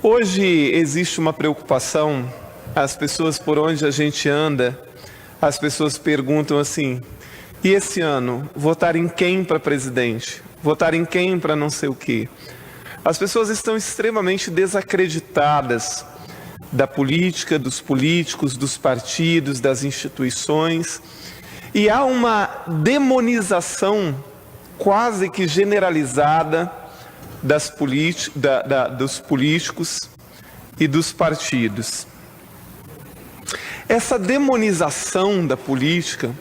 Hoje existe uma preocupação, as pessoas por onde a gente anda, as pessoas perguntam assim: e esse ano, votar em quem para presidente? Votar em quem para não sei o quê? As pessoas estão extremamente desacreditadas da política, dos políticos, dos partidos, das instituições, e há uma demonização quase que generalizada dos políticos e dos partidos. Essa demonização da política,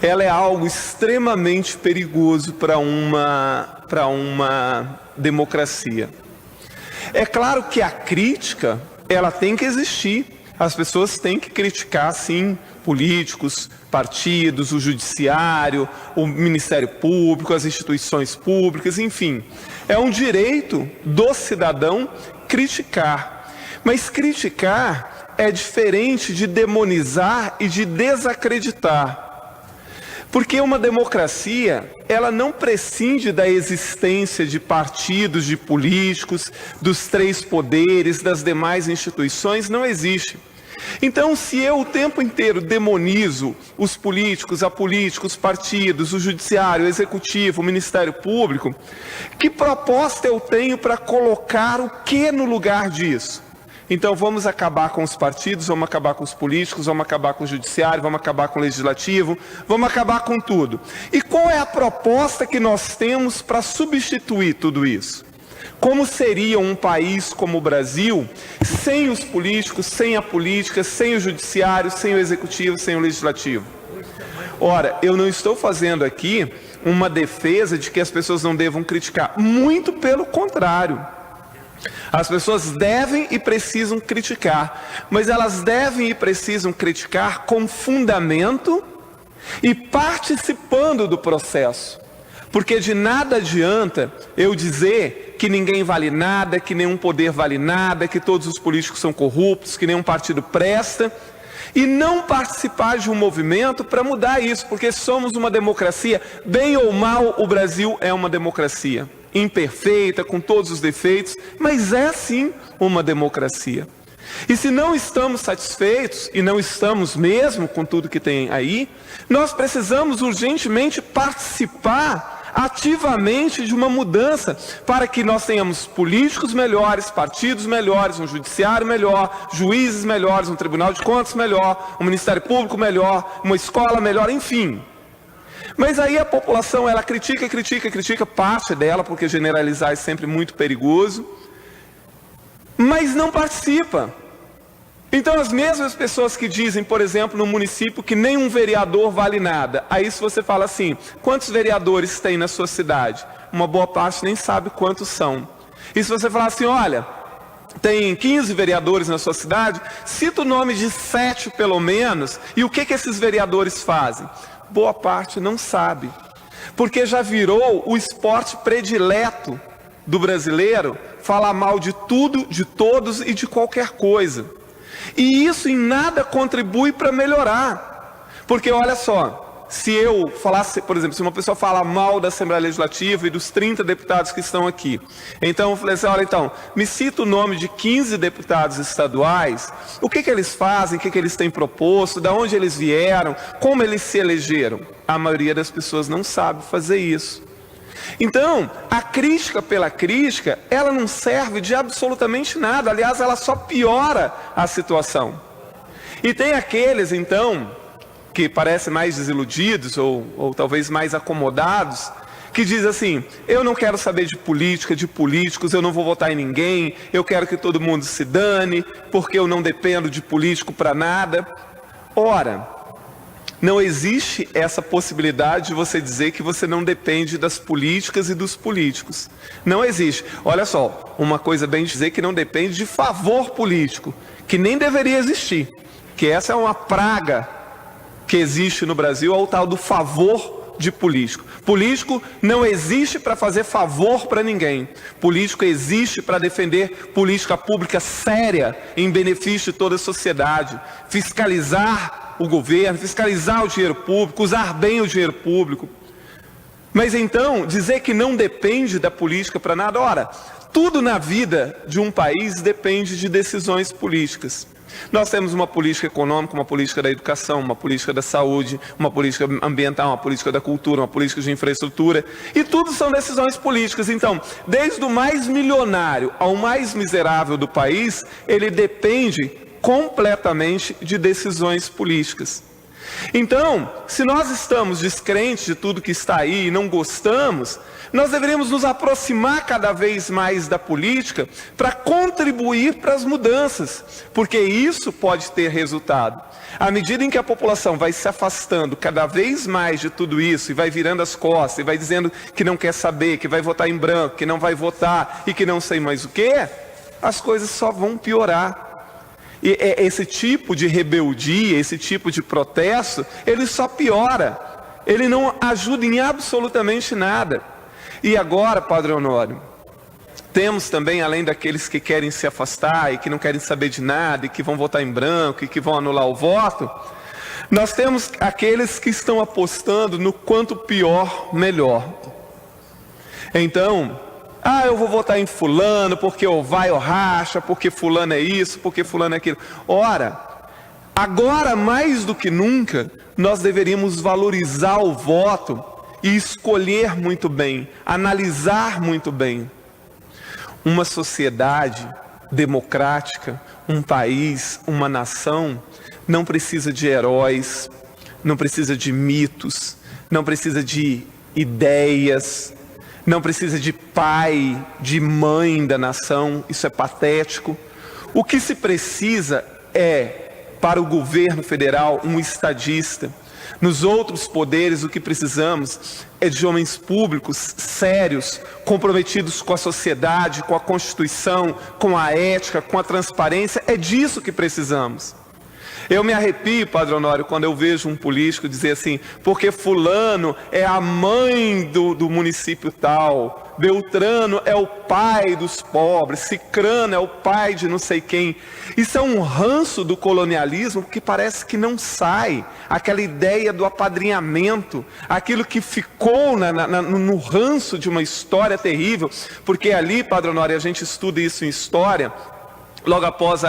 ela é algo extremamente perigoso para uma democracia. É claro que a crítica, ela tem que existir. As pessoas têm que criticar, sim, políticos, partidos, o judiciário, o Ministério Público, as instituições públicas, enfim. É um direito do cidadão criticar. Mas criticar é diferente de demonizar e de desacreditar. Porque uma democracia, ela não prescinde da existência de partidos, de políticos, dos três poderes, das demais instituições, não existe. Então, se eu o tempo inteiro demonizo os políticos, os partidos, o judiciário, o executivo, o Ministério Público, que proposta eu tenho para colocar o que no lugar disso? Então vamos acabar com os partidos, vamos acabar com os políticos, vamos acabar com o judiciário, vamos acabar com o legislativo, vamos acabar com tudo. E qual é a proposta que nós temos para substituir tudo isso? Como seria um país como o Brasil, sem os políticos, sem a política, sem o judiciário, sem o executivo, sem o legislativo? Ora, eu não estou fazendo aqui uma defesa de que as pessoas não devam criticar, muito pelo contrário. As pessoas devem e precisam criticar, mas elas devem e precisam criticar com fundamento e participando do processo. Porque de nada adianta eu dizer que ninguém vale nada, que nenhum poder vale nada, que todos os políticos são corruptos, que nenhum partido presta, e não participar de um movimento para mudar isso, porque somos uma democracia, bem ou mal, o Brasil é uma democracia. Imperfeita, com todos os defeitos, mas é sim uma democracia. E se não estamos satisfeitos, e não estamos mesmo com tudo que tem aí, nós precisamos urgentemente participar ativamente de uma mudança, para que nós tenhamos políticos melhores, partidos melhores, um judiciário melhor, juízes melhores, um tribunal de contas melhor, um Ministério Público melhor, uma escola melhor, enfim. Mas aí a população, ela critica, parte dela, porque generalizar é sempre muito perigoso, mas não participa. Então as mesmas pessoas que dizem, por exemplo, no município que nenhum vereador vale nada, aí se você fala assim, quantos vereadores tem na sua cidade? Uma boa parte nem sabe quantos são. E se você falar assim, olha, tem 15 vereadores na sua cidade, cita o nome de 7 pelo menos, e o que esses vereadores fazem? Boa parte não sabe, porque já virou o esporte predileto do brasileiro falar mal de tudo, de todos e de qualquer coisa. E isso em nada contribui para melhorar, porque olha só, se eu falasse, por exemplo, se uma pessoa fala mal da Assembleia Legislativa e dos 30 deputados que estão aqui, então eu falei assim, olha, então, me cita o nome de 15 deputados estaduais, o que eles fazem, o que eles têm proposto, de onde eles vieram, como eles se elegeram. A maioria das pessoas não sabe fazer isso. Então, a crítica pela crítica, ela não serve de absolutamente nada, aliás, ela só piora a situação. E tem aqueles, então, que parecem mais desiludidos ou talvez mais acomodados, que diz assim, eu não quero saber de política, de políticos, eu não vou votar em ninguém, eu quero que todo mundo se dane, porque eu não dependo de político para nada. Ora, não existe essa possibilidade de você dizer que você não depende das políticas e dos políticos. Não existe. Olha só, uma coisa bem dizer que não depende de favor político, que nem deveria existir, que essa é uma praga que existe no Brasil, é o tal do favor de político. Político não existe para fazer favor para ninguém. Político existe para defender política pública séria em benefício de toda a sociedade, fiscalizar o governo, fiscalizar o dinheiro público, usar bem o dinheiro público. Mas então, dizer que não depende da política para nada, ora, Tudo na vida de um país depende de decisões políticas. Nós temos uma política econômica, uma política da educação, uma política da saúde, uma política ambiental, uma política da cultura, uma política de infraestrutura, e tudo são decisões políticas. Então, desde o mais milionário ao mais miserável do país, ele depende completamente de decisões políticas. Então, se nós estamos descrentes de tudo que está aí e não gostamos, nós deveríamos nos aproximar cada vez mais da política para contribuir para as mudanças, porque isso pode ter resultado. À medida em que a população vai se afastando cada vez mais de tudo isso e vai virando as costas e vai dizendo que não quer saber, que vai votar em branco, que não vai votar e que não sei mais o que, as coisas só vão piorar. E esse tipo de rebeldia, esse tipo de protesto, ele só piora, ele não ajuda em absolutamente nada. E agora, Padre Honório, temos também, além daqueles que querem se afastar e que não querem saber de nada e que vão votar em branco e que vão anular o voto, nós temos aqueles que estão apostando no quanto pior, melhor. Então, eu vou votar em fulano porque ou vai ou racha, porque fulano é isso, porque fulano é aquilo. Ora, agora mais do que nunca, nós deveríamos valorizar o voto e escolher muito bem, analisar muito bem. Uma sociedade democrática, um país, uma nação, não precisa de heróis, não precisa de mitos, não precisa de ideias, não precisa de pai, de mãe da nação, isso é patético. O que se precisa é, para o governo federal, um estadista. Nos outros poderes, o que precisamos é de homens públicos sérios, comprometidos com a sociedade, com a Constituição, com a ética, com a transparência. É disso que precisamos. Eu me arrepio, Padre Honório, quando eu vejo um político dizer assim, porque fulano é a mãe do município tal, Beltrano é o pai dos pobres, Cicrano é o pai de não sei quem. Isso é um ranço do colonialismo que parece que não sai. Aquela ideia do apadrinhamento, aquilo que ficou no ranço de uma história terrível, porque ali, Padre Honório, a gente estuda isso em história, logo após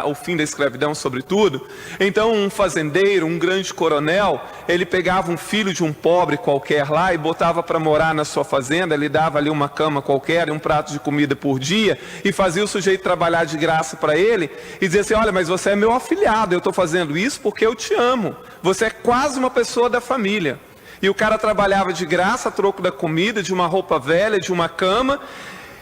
o fim da escravidão, sobretudo. Então um fazendeiro, um grande coronel, ele pegava um filho de um pobre qualquer lá e botava para morar na sua fazenda, ele dava ali uma cama qualquer e um prato de comida por dia, e fazia o sujeito trabalhar de graça para ele, e dizia assim, olha, mas você é meu afilhado, eu estou fazendo isso porque eu te amo, você é quase uma pessoa da família. E o cara trabalhava de graça a troco da comida, de uma roupa velha, de uma cama,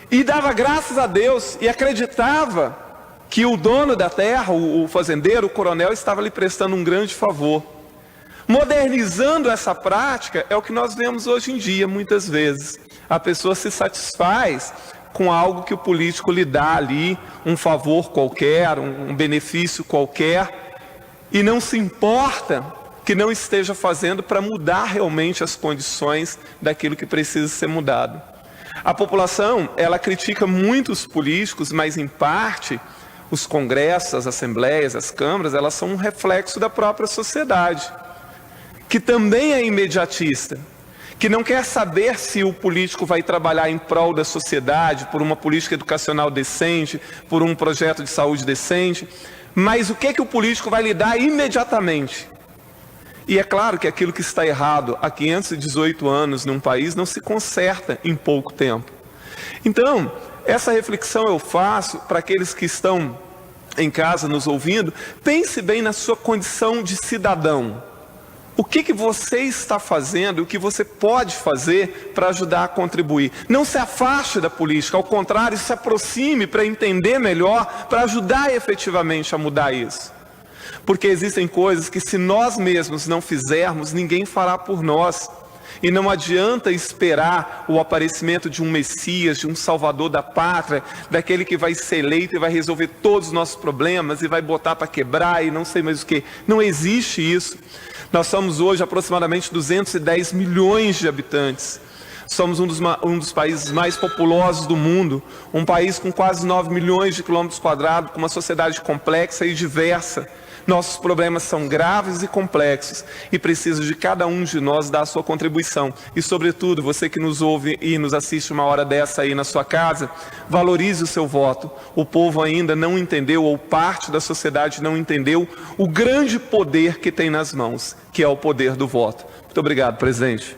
e dava graças a Deus, e acreditava que o dono da terra, o fazendeiro, o coronel, estava lhe prestando um grande favor. Modernizando essa prática é o que nós vemos hoje em dia, muitas vezes. A pessoa se satisfaz com algo que o político lhe dá ali, um favor qualquer, um benefício qualquer, e não se importa que não esteja fazendo para mudar realmente as condições daquilo que precisa ser mudado. A população, ela critica muito os políticos, mas em parte os congressos, as assembleias, as câmaras, elas são um reflexo da própria sociedade, que também é imediatista, que não quer saber se o político vai trabalhar em prol da sociedade, por uma política educacional decente, por um projeto de saúde decente, mas o que o político vai lhe dar imediatamente. E é claro que aquilo que está errado há 518 anos num país não se conserta em pouco tempo. Então, essa reflexão eu faço para aqueles que estão em casa nos ouvindo. Pense bem na sua condição de cidadão. O que você está fazendo, o que você pode fazer para ajudar a contribuir? Não se afaste da política, ao contrário, se aproxime para entender melhor, para ajudar efetivamente a mudar isso. Porque existem coisas que se nós mesmos não fizermos, ninguém fará por nós. E não adianta esperar o aparecimento de um Messias, de um Salvador da pátria, daquele que vai ser eleito e vai resolver todos os nossos problemas e vai botar para quebrar e não sei mais o que. Não existe isso. Nós somos hoje aproximadamente 210 milhões de habitantes. Somos um dos países mais populosos do mundo, um país com quase 9 milhões de quilômetros quadrados, com uma sociedade complexa e diversa. Nossos problemas são graves e complexos e precisam de cada um de nós dar a sua contribuição. E, sobretudo, você que nos ouve e nos assiste uma hora dessa aí na sua casa, valorize o seu voto. O povo ainda não entendeu, ou parte da sociedade não entendeu, o grande poder que tem nas mãos, que é o poder do voto. Muito obrigado, presidente.